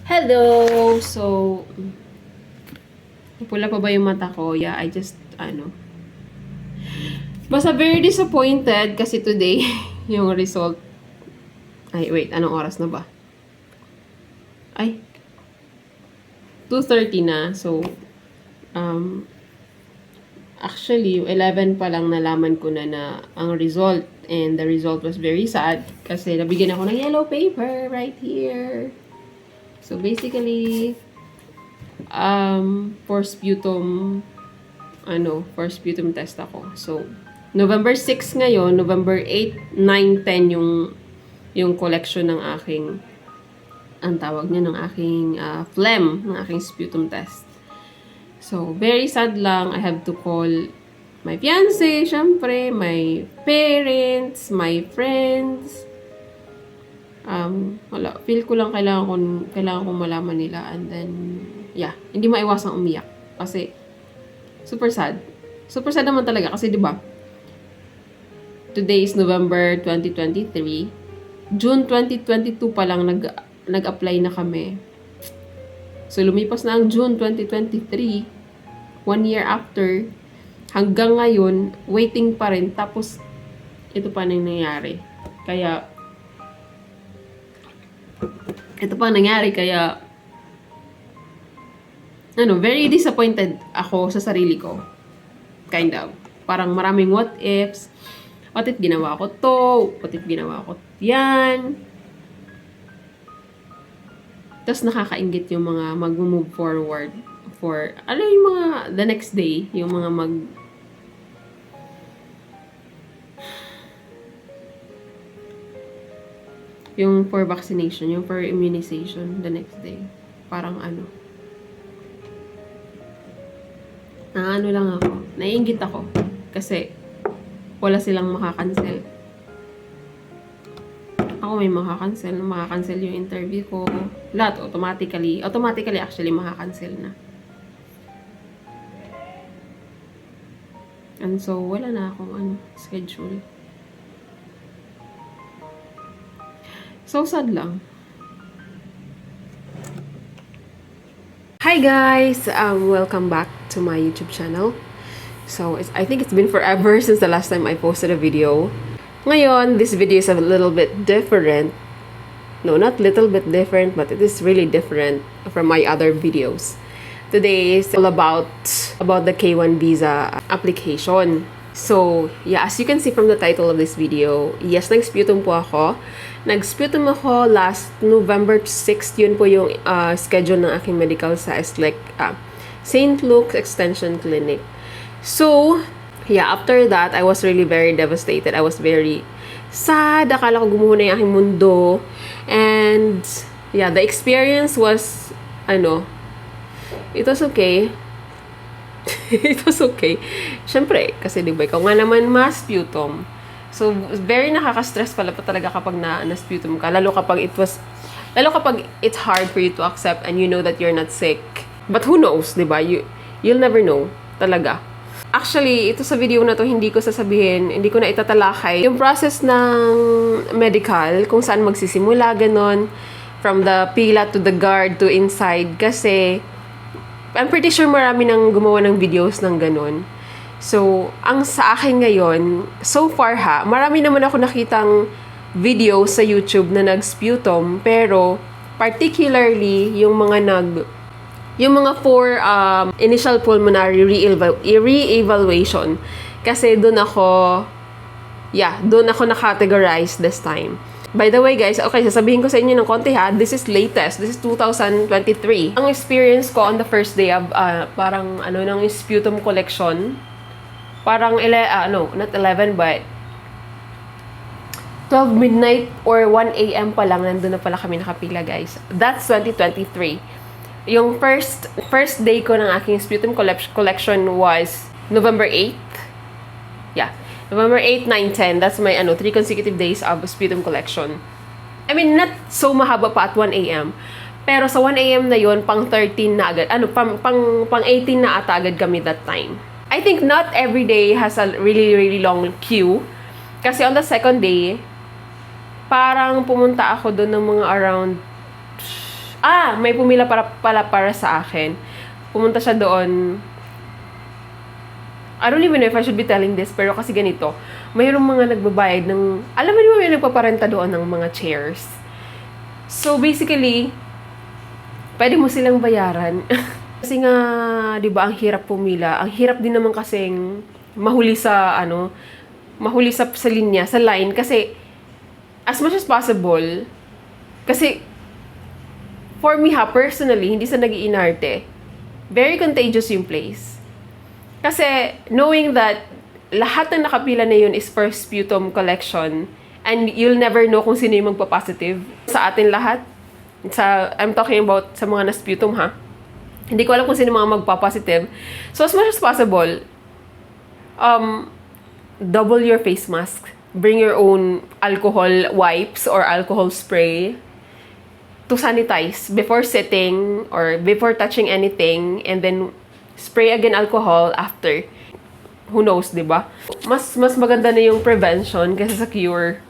Hello! So, pula pa ba yung mata ko? Yeah, Basta very disappointed kasi today, yung result. Ay, wait, anong oras na ba? Ay, 2:30 na. So, um, actually, 11 pa lang nalaman ko na ang result. And the result was very sad kasi nabigyan ako ng yellow paper right here. So, basically, for sputum test ako. So, November 6 ngayon, November 8, 9, 10 yung collection ng aking, ang tawag niya, ng aking phlegm, ng aking sputum test. So, very sad lang. I have to call my fiancé, syempre, my parents, my friends. Wala. Feel ko lang kailangan kong malaman nila. And then, yeah, hindi maiwasang umiyak. Kasi, super sad. Super sad naman talaga kasi 'di ba? Today is November 2023. June 2022 pa lang nag-apply na kami. So lumipas na ang June 2023. 1 year after, hanggang ngayon waiting pa rin, tapos ito pa nang nangyari. Kaya very disappointed ako sa sarili ko. Kind of. Parang maraming what ifs. What if ginawa ko to? What if ginawa ko yan? Tapos nakakaingit yung mga mag-move forward for, yung mga the next day, yung mga yung for vaccination, yung for immunization the next day. Parang lang ako. Naiingit ako. Kasi, wala silang makakancel. Ako may makakancel yung interview ko. Lahat, automatically actually makakancel na. And so, wala na akong schedule. So, sad lang. Hi guys! Welcome back to my YouTube channel. So, I think it's been forever since the last time I posted a video. Ngayon, this video is a little bit different. No, not little bit different, but it is really different from my other videos. Today is all about the K1 visa application. So, yeah, as you can see from the title of this video, yes, nag-sputum po ako. Nag-sputum ako last November 6, yun po yung schedule ng aking medical sa St. Luke's Extension Clinic. So, yeah, after that, I was really very devastated. I was very sad. Akala ko gumuho na yung aking mundo. And, yeah, the experience was, it was okay. It was okay. Syempre, kasi diba, ikaw nga naman ma-sputum. So, very nakaka-stress pala pa talaga kapag na-sputum ka. Lalo kapag it's hard for you to accept and you know that you're not sick. But who knows, diba? You'll never know. Talaga. Actually, ito sa video na to, hindi ko na itatalakay yung process ng medical, kung saan magsisimula, ganon, from the pila to the guard to inside, kasi I'm pretty sure marami nang gumawa ng videos ng ganon. So, ang sa akin ngayon, so far marami naman ako nakitang video sa YouTube na nag-sputum, pero particularly yung mga for initial pulmonary re-evaluation. Kasi doon ako na-categorize this time. By the way guys, okay, sasabihin ko sa inyo ng konti this is latest. This is 2023. Ang experience ko on the first day of ng sputum collection, parang not 11 but 12 midnight or 1 a.m. pa lang, nandun na pala kami nakapila guys. That's 2023. Yung first day ko ng aking sputum collection was November 8. Yeah. November 8, 9, 10. That's my 3 consecutive days of sputum collection. I mean, not so mahaba pa at 1 a.m. Pero sa 1 a.m. na yun, pang 13 na agad. Pang 18 na ata agad kami that time. I think not every day has a really, really long queue. Kasi on the second day, parang pumunta ako doon ng mga around may pumila para sa akin. Pumunta siya doon. I don't even know if I should be telling this, pero kasi ganito, mayroong mga nagbabayad ng, alam mo naman may nagpaparenta doon ng mga chairs. So, basically, pwede mo silang bayaran. Kasi nga, di ba, ang hirap pumila. Ang hirap din naman kasing mahuli sa linya, sa line. Kasi, as much as possible, kasi, for me personally, hindi sa nag-iinarte, very contagious yung place. Kasi, knowing that lahat ng nakapila na yun is for sputum collection, and you'll never know kung sino yung magpa-positive sa atin lahat. I'm talking about sa mga na-sputum, ha? Hindi ko alam kung sino mga magpa-positive. So, as much as possible, double your face mask. Bring your own alcohol wipes or alcohol spray to sanitize before sitting or before touching anything, and then spray again alcohol after. Who knows, di ba? Mas maganda na yung prevention kaysa sa cure.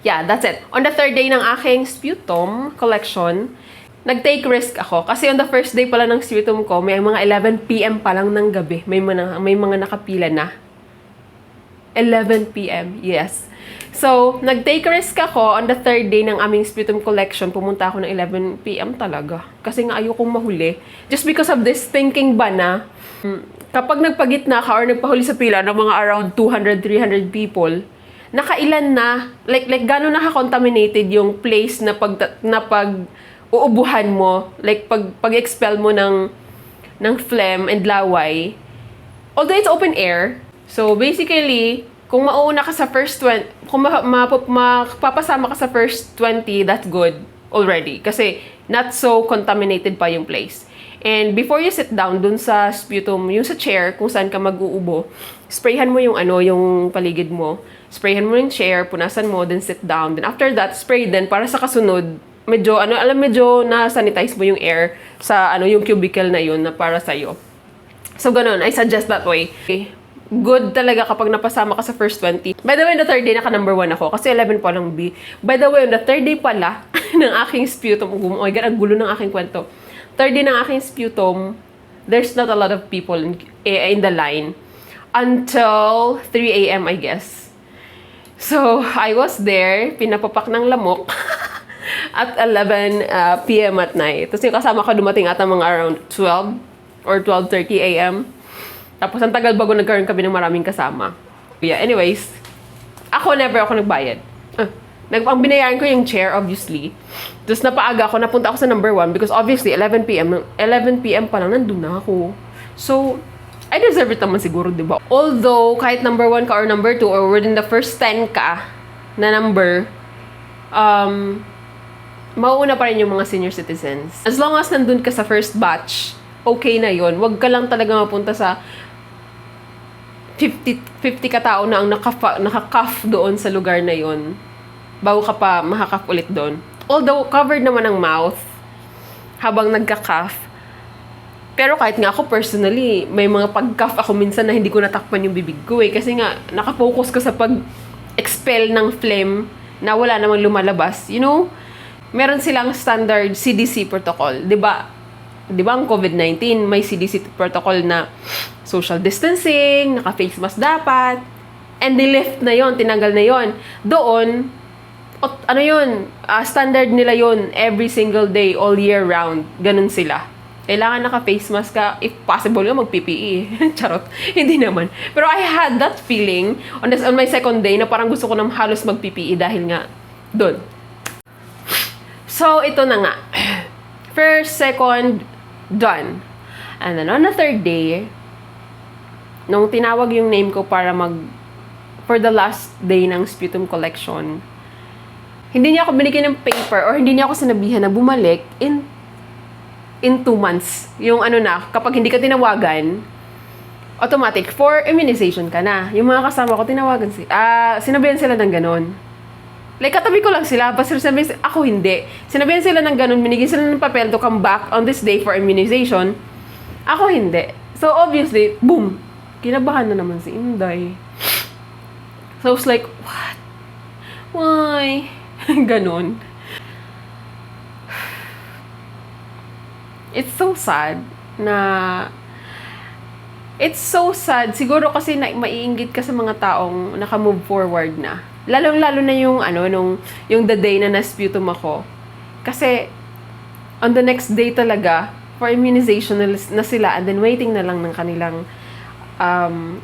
Yeah, that's it. On the third day ng aking sputum collection, nag-take risk ako. Kasi on the first day pala ng sputum ko, may mga 11 p.m. pa lang ng gabi. May mga nakapila na. 11 p.m. Yes. So, nag-take risk ako on the third day ng aming sputum collection. Pumunta ako ng 11 p.m. talaga. Kasi nga ayokong mahuli. Just because of this thinking ba na, kapag nagpagitna ka or nagpahuli sa pila ng mga around 200, 300 people, nakailan na, like gano'n naka-contaminated yung place na uubuhan mo, like pag-expel mo ng phlegm and laway. Although it's open air, so basically, kung mauuna ka sa first 20, kung mapapasama ka sa first 20, that's good already. Kasi not so contaminated pa yung place. And before you sit down dun sa sputum, yung sa chair, kung saan ka mag-uubo, sprayhan mo yung yung paligid mo. Sprayhan mo yung chair, punasan mo, then sit down. Then after that, spray din para sa kasunod, medyo na-sanitize mo yung air sa yung cubicle na yun na para sa'yo. So, ganun. I suggest that way. Okay. Good talaga kapag napasama ka sa first 20. By the way, on the third day, naka-number 1 ako. Kasi 11 pa lang B. By the way, on the third day pala, ng aking sputum, oh my God, ang gulo ng aking kwento. Third day ng aking sputum, there's not a lot of people in the line. Until 3 a.m., I guess. So, I was there, pinapapak ng lamok. At 11 p.m. at night. Tapos yung kasama ko dumating ata mga around 12 or 12:30 a.m. Tapos ang tagal bago nagkaroon kami ng maraming kasama. Yeah, anyways, never ako nagbayad. Ang binayaran ko yung chair, obviously. Tapos napaaga ako, napunta ako sa number 1 because obviously 11 p.m. pa lang nandun na ako. So, I deserve it naman siguro, di ba? Although, kahit number 1 ka or number 2 or within the first 10 ka na number, mauuna pa rin yung mga senior citizens. As long as nandun ka sa first batch, okay na yon. Huwag ka lang talaga mapunta sa 50 katao na ang nakakaf doon sa lugar na yon bago ka pa makakaf ulit doon. Although, covered naman ang mouth habang nagka-cough. Pero kahit nga ako personally, may mga pag-cough ako minsan na hindi ko natakpan yung bibig ko eh. Kasi nga, nakafocus ka sa pag-expel ng phlegm na wala namang lumalabas. You know, meron silang standard CDC protocol. Diba ang COVID-19, may CDC protocol na social distancing, naka-face mask dapat, and nilift na yon, tinanggal na yon. Doon, standard nila yon every single day, all year round. Ganun sila. Kailangan naka-face mask ka, if possible nga mag-PPE. Charot, hindi naman. Pero I had that feeling on my second day na parang gusto ko nang halos mag-PPE dahil nga doon. So, ito na nga. First, second, done. And then on the third day, nung tinawag yung name ko para for the last day ng sputum collection, hindi niya ako binigyan ng paper or hindi niya ako sinabihan na bumalik in 2 months. Yung kapag hindi ka tinawagan, automatic, for immunization ka na. Yung mga kasama ko, sinabihan sila ng ganon. Like, katabi ko lang sila, basta sinabihan ako hindi. Sinabihan sila ng ganon, binigyan sila ng papel to come back on this day for immunization. Ako hindi. So, obviously, boom! Kinabahan na naman si Inday. So, I was like, what? Why? Ganon. it's so sad na it's so sad. Siguro kasi na maiinggit ka sa mga taong naka-move forward na. Lalong-lalo na yung yung the day na na-sputum ako. Kasi on the next day talaga for immunization na sila and then waiting na lang ng kanilang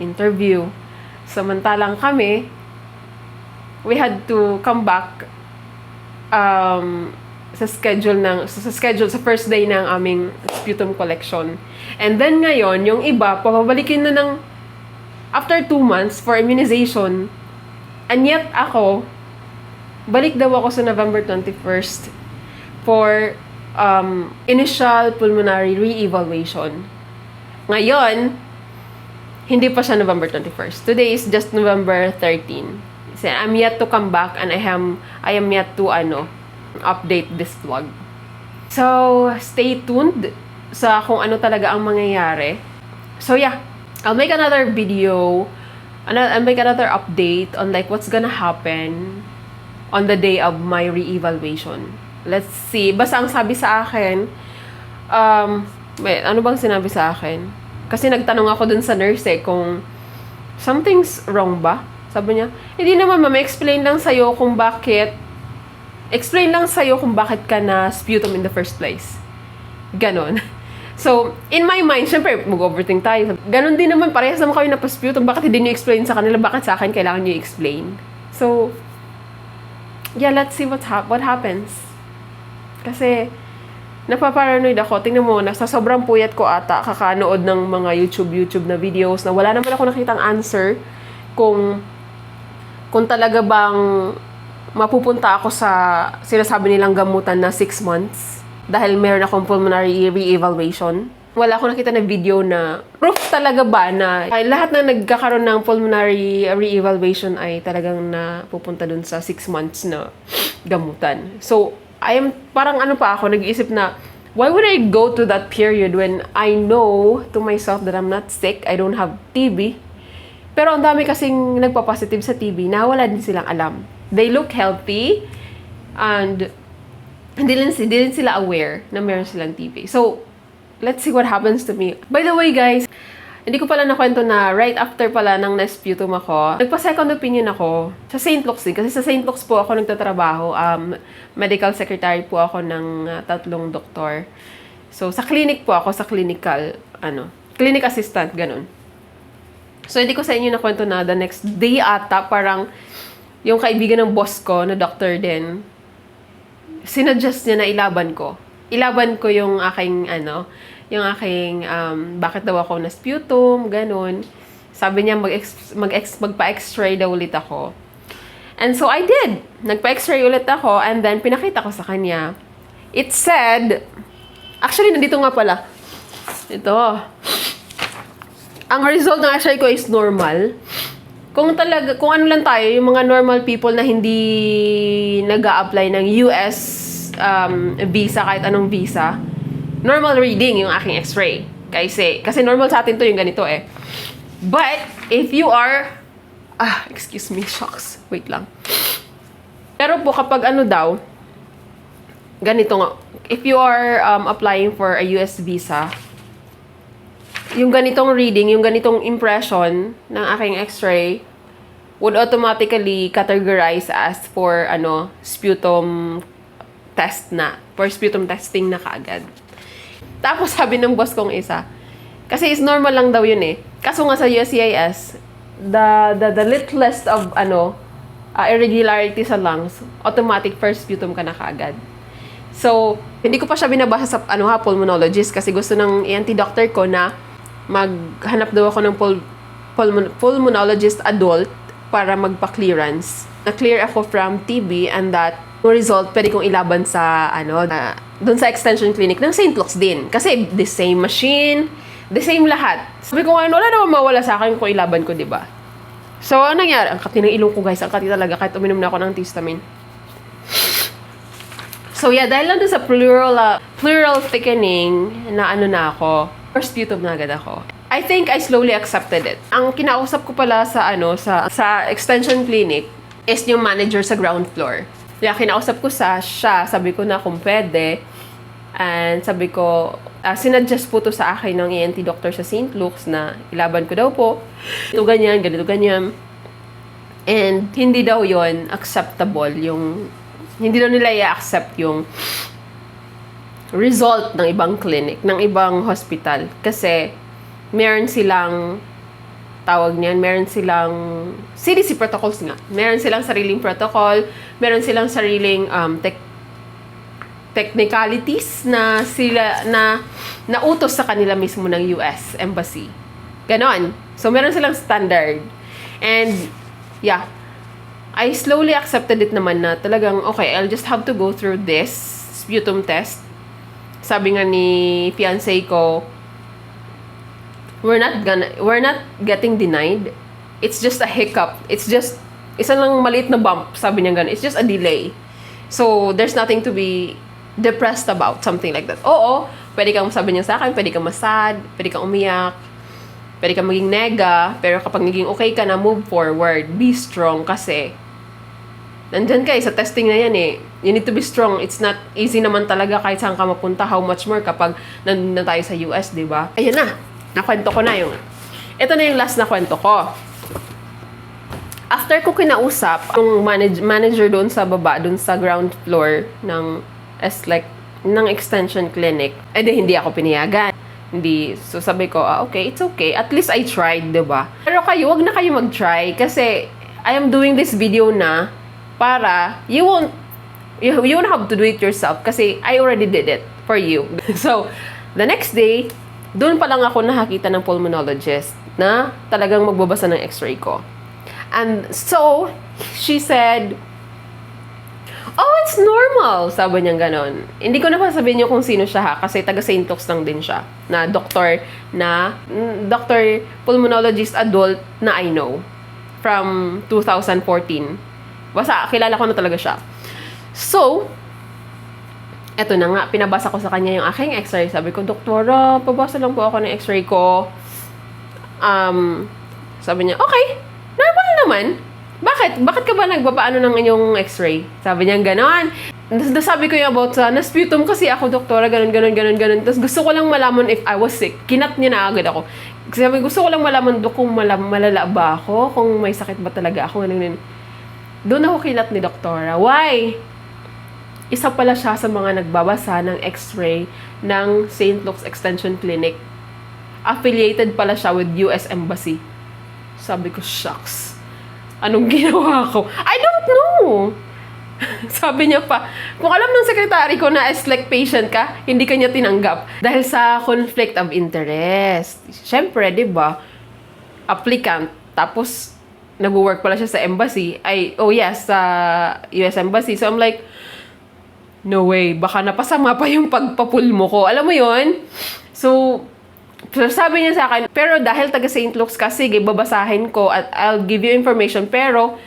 interview. Samantalang kami, we had to come back sa schedule sa first day ng aming sputum collection. And then ngayon, yung iba, papabalikin na ng after 2 months for immunization. And yet ako, balik daw ako sa November 21st for initial pulmonary re-evaluation. Ngayon, hindi pa siya November 21st. Today is just November 13. So, I'm yet to come back and I am yet to update this vlog. So, stay tuned sa kung ano talaga ang mangyayari. So, yeah. I'll make another video. I'll make another update on like what's gonna happen on the day of my re-evaluation. Let's see. Basta ang sabi sa akin, ano bang sinabi sa akin? Kasi nagtanong ako dun sa nurse kung something's wrong ba? Sabi niya, hindi naman ma'am, explain lang sa'yo kung bakit ka na sputum in the first place. Ganon. So, in my mind, syempre, mag-overthink tayo. Ganon din naman, parehas naman kayo na-sputum. Bakit hindi niyo explain sa kanila? Bakit sa akin kailangan niyo explain? So, yeah, let's see what happens. Kasi, napaparanoid ako. Tingnan mo, sa sobrang puyat ko ata, kakanood ng mga YouTube na videos na wala naman ako nakitang answer kung talaga bang mapupunta ako sa sinasabi nilang gamutan na 6 months dahil meron akong pulmonary re-evaluation. Wala akong nakita na video na proof talaga ba na lahat na nagkakaroon ng pulmonary re-evaluation ay talagang napupunta dun sa 6 months na gamutan. So, parang nag-iisip na, why would I go to that period when I know to myself that I'm not sick, I don't have TB? Pero ang dami kasing nagpa-positive sa TB na wala din silang alam. They look healthy and hindi din sila aware na meron silang TB. So, let's see what happens to me. By the way, guys, hindi ko pala nakwento na right after pala ng na-sputum ako, nagpa-second opinion ako sa St. Luke's din. Kasi sa St. Luke's po ako nagtatrabaho. Medical secretary po ako ng 3 doktor. So, sa clinic po ako, sa clinic assistant, ganun. So, hindi ko sa inyo nakwento na the next day ata, parang yung kaibigan ng boss ko, na doctor din, sinadjust niya na ilaban ko. Ilaban ko yung aking, bakit daw ako na-sputum, ganun. Sabi niya, magpa-x-ray daw ulit ako. And so, I did. Nagpa-x-ray ulit ako, and then, pinakita ko sa kanya. It said, actually, nandito nga pala. Ito. Ang result ng x-ray ko is normal. Kung ano lang tayo, yung mga normal people na hindi nag-a-apply ng US visa, kahit anong visa, normal reading yung aking x-ray. Kasi normal sa atin to yung ganito eh. But, if you are, excuse me, shocks. Wait lang. Pero po, kapag ganito nga, if you are applying for a US visa, yung ganitong reading, yung ganitong impression ng aking x-ray would automatically categorize as for sputum test na. For sputum testing na kaagad. Tapos sabi ng boss kong isa, kasi is normal lang daw yun eh. Kaso nga sa USCIS, the lit list of irregularity sa lungs, automatic first sputum ka na kaagad. So, hindi ko pa siya binabasa sa pulmonologist kasi gusto ng ENT doctor ko na maghanap daw ako ng pulmonologist adult para magpa-clearance. Na-clear ako from TB and that result pwede kong ilaban sa doon sa extension clinic ng St. Luke's din. Kasi the same machine, the same lahat. Sabi ko wala naman mawala sa akin kung ilaban ko, di ba? So, ano nangyari? Ang kati ng ilong ko, guys. Ang kati talaga kahit uminom na ako ng histamine. So, yeah, dahil lang doon sa pleural thickening na na ako, first sputum na agad ako. I think I slowly accepted it. Ang kinausap ko pala sa extension clinic is yung manager sa ground floor. Kaya kinausap ko siya, sabi ko na kung pwede, And sabi ko, sinuggest po to sa akin ng ENT doctor sa St. Luke's na ilaban ko daw po. Ito ganyan, ganito ganyan. And hindi daw yon acceptable. Hindi daw nila i-accept yung result ng ibang clinic, ng ibang hospital. Kasi meron silang meron silang CDC protocols nga. Meron silang sariling protocol, meron silang sariling technicalities na nautos sa kanila mismo ng US Embassy. Ganon. So, meron silang standard. And, yeah, I slowly accepted it naman na talagang, okay, I'll just have to go through this sputum test. Sabi nga ni fiancé ko, we're not getting denied. It's just a hiccup. It's just, isa lang maliit na bump, sabi niya ganun. It's just a delay. So, there's nothing to be depressed about, something like that. Oo, pwede kang sabi niya sa akin, pwede kang masad, pwede kang umiyak, pwede kang maging nega, pero kapag naging okay ka na, move forward. Be strong kasi nandyan ka sa testing na yan eh. You need to be strong. It's not easy naman talaga kahit saan ka mapunta. How much more kapag nandun na tayo sa US, di ba? Ayun na. Nakwento ko na yung... Ito na yung last na kwento ko. After ko kinausap, yung manager doon sa baba, doon sa ground floor ng ng extension clinic, hindi ako pinayagan. So sabi ko, okay, it's okay. At least I tried, diba? Pero kayo, wag na kayo mag-try kasi I am doing this video na para you won't have to do it yourself kasi I already did it for you. So, the next day, doon pa lang ako nakakita ng pulmonologist na talagang magbabasa ng x-ray ko. And so, she said, oh, it's normal. Sabi niya ganon. Hindi ko na pa sabihin niyo kung sino siya ha, kasi taga St. Luke's lang din siya. Na doctor pulmonologist adult na I know from 2014. Basta, kilala ko na talaga siya. So, eto na nga, pinabasa ko sa kanya yung aking x-ray. Sabi ko, doktora, pabasa lang po ako ng x-ray ko. Sabi niya, okay, normal naman. Bakit? Bakit ka ba nagpapaano ng inyong x-ray? Sabi niya, ganon. Sabi ko yung about sa, na-sputum kasi ako, doktora, ganon. Tapos gusto ko lang malaman if I was sick. Kinat niya na agad ako. Sabi, gusto ko lang malaman kung malala ba ako, kung may sakit ba talaga ako. Doon ako kinat ni doktora. Why? Isa pala siya sa mga nagbabasa ng x-ray ng St. Luke's Extension Clinic. Affiliated pala siya with US Embassy. Sabi ko, shucks. Anong ginawa ko? I don't know. Sabi niya pa, kung alam ng sekretary ko na patient ka, hindi ka niya tinanggap. Dahil sa conflict of interest. Siyempre, di ba? Applicant. Tapos, nag-work pala siya sa embassy. Sa US Embassy. So, I'm like, no way. Baka napasama pa yung pagpapul mo ko. Alam mo yon. So, sabi niya sa akin, pero dahil taga St. Luke's ka, sige, babasahin ko at I'll give you information. Pero,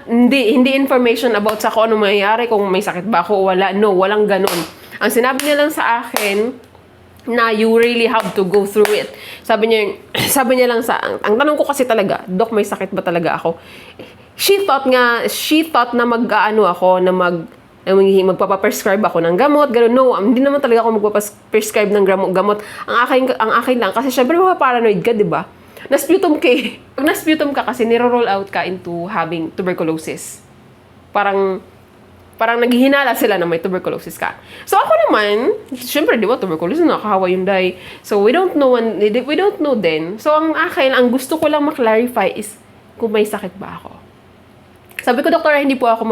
hindi information about sa kung ano mangyayari, kung may sakit ba ako o wala. No, walang ganun. Ang sinabi niya lang sa akin, na you really have to go through it. Sabi niya lang ang tanong ko kasi talaga, Dok, may sakit ba talaga ako? She thought na magpapaprescribe ako ng gamot, gano'n. No, hindi naman talaga ako magpapaprescribe ng gamot. Ang akin lang, kasi syempre paranoid ka, di ba? Na-sputum ka eh. Pag na-sputum ka kasi, niro-roll out ka into having tuberculosis. Parang naghihinala sila na may tuberculosis ka. So ako naman, syempre, di ba, tuberculosis, nakakahawa yung dahil. So we don't know then. So ang gusto ko lang maklarify is kung may sakit ba ako. Sabi ko, doktora, hindi po ako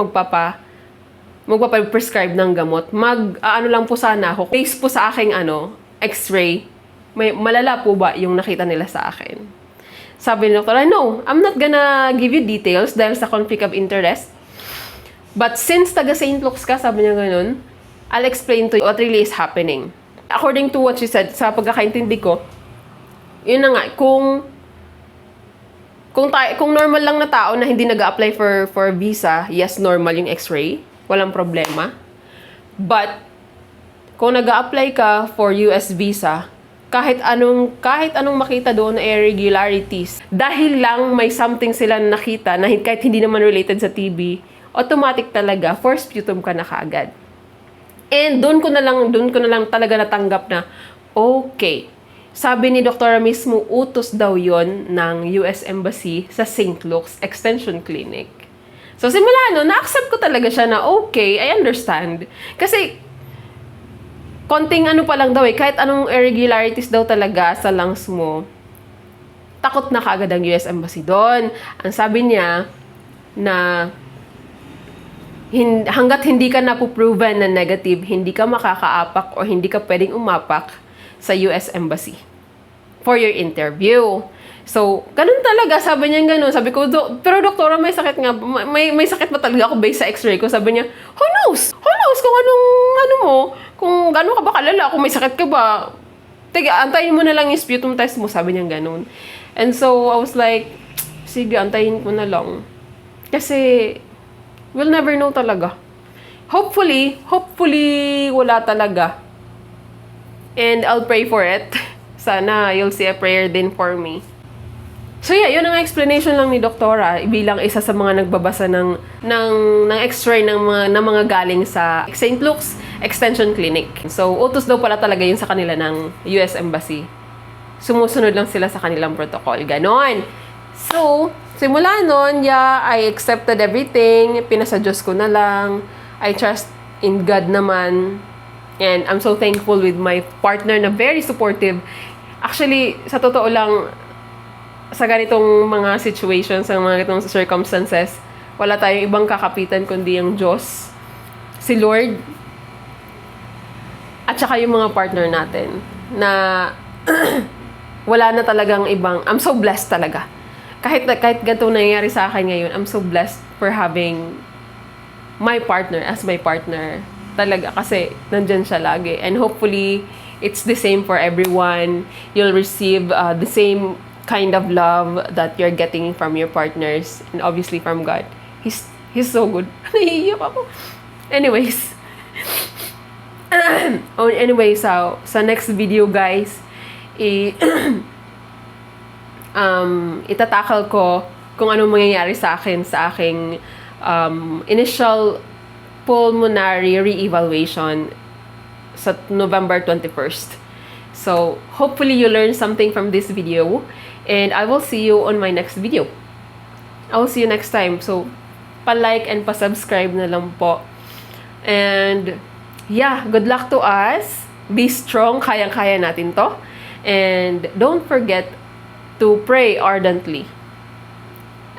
magpapaprescribe ng gamot. Ano lang po sana ako. Based po sa aking x-ray, malala po ba yung nakita nila sa akin? Sabi ni doktora, no, I'm not gonna give you details dahil sa conflict of interest. But since taga St. Luke's ka, sabi niya ganun, I'll explain to you what really is happening. According to what she said, sa pagkakaintindi ko, yun na nga, kung normal lang na tao na hindi nag-a-apply for visa, yes, normal yung x-ray, walang problema. But, kung nag-a-apply ka for US visa, kahit anong makita doon na irregularities, dahil lang may something sila na nakita na kahit hindi naman related sa TB, automatic talaga, for sputum ka na kaagad. And doon ko na lang talaga natanggap na, okay. Sabi ni Doktora mismo, utos daw yon ng US Embassy sa St. Luke's Extension Clinic. So, simula no, na-accept ko talaga siya na, okay, I understand. Kasi, konting ano pa lang daw kahit anong irregularities daw talaga sa lungs mo, takot na kaagad ang US Embassy doon. Ang sabi niya, na hanggat hindi ka napuproven na negative, hindi ka makakaapak o hindi ka pwedeng umapak sa US Embassy for your interview. So, ganun talaga. Sabi niya ganun. Sabi ko, pero doktora, may sakit nga. May sakit ba talaga ako based sa x-ray ko? Sabi niya, who knows? Who knows kung anong, ano mo, kung gano'n ka ba kalala, kung may sakit ka ba. Tiga, antayin mo na lang yung sputum test mo. Sabi niya ganun. And so, I was like, sige, antayin ko na lang. Kasi, we'll never know talaga. Hopefully, wala talaga. And I'll pray for it. Sana you'll see a prayer din for me. So yeah, yun ang explanation lang ni Doktora bilang isa sa mga nagbabasa ng x-ray ng mga galing sa St. Luke's Extension Clinic. So, utos daw pala talaga yun sa kanila ng US Embassy. Sumusunod lang sila sa kanilang protocol. Ganon. So, simula nun, yeah, I accepted everything. Pinasa Diyos ko na lang. I trust in God naman. And I'm so thankful with my partner na very supportive. Actually, sa totoo lang, sa ganitong mga situations, sa mga ganitong circumstances, wala tayong ibang kakapitan kundi yung Diyos, si Lord, at saka yung mga partner natin na wala na talagang ibang. I'm so blessed talaga. Kahit ganito nangyayari sa akin ngayon, I'm so blessed for having my partner as my partner. Talaga, kasi nandyan siya lagi. And hopefully, it's the same for everyone. You'll receive the same kind of love that you're getting from your partners. And obviously from God. He's so good. Naiiyak ako. Anyways. Sa next video, guys, itatakal ko kung anong mangyayari sa akin sa aking initial pulmonary re-evaluation sa November 21st. So, hopefully you learned something from this video, and I will see you on my next video. I will see you next time. So, pa-like and pa-subscribe na lang po. And, yeah, good luck to us. Be strong. Kayang-kaya natin to. And, don't forget to pray ardently.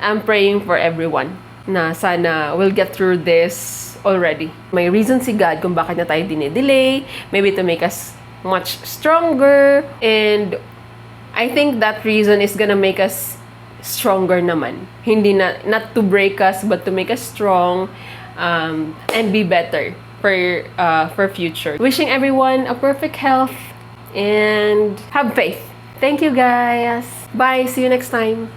I'm praying for everyone na sana we'll get through this already. May reason si God kung bakit na tayo dine-delay, maybe to make us much stronger, and I think that reason is gonna make us stronger naman. Hindi not to break us, but to make us strong, and be better for future. Wishing everyone a perfect health and have faith. Thank you, guys. Bye. See you next time.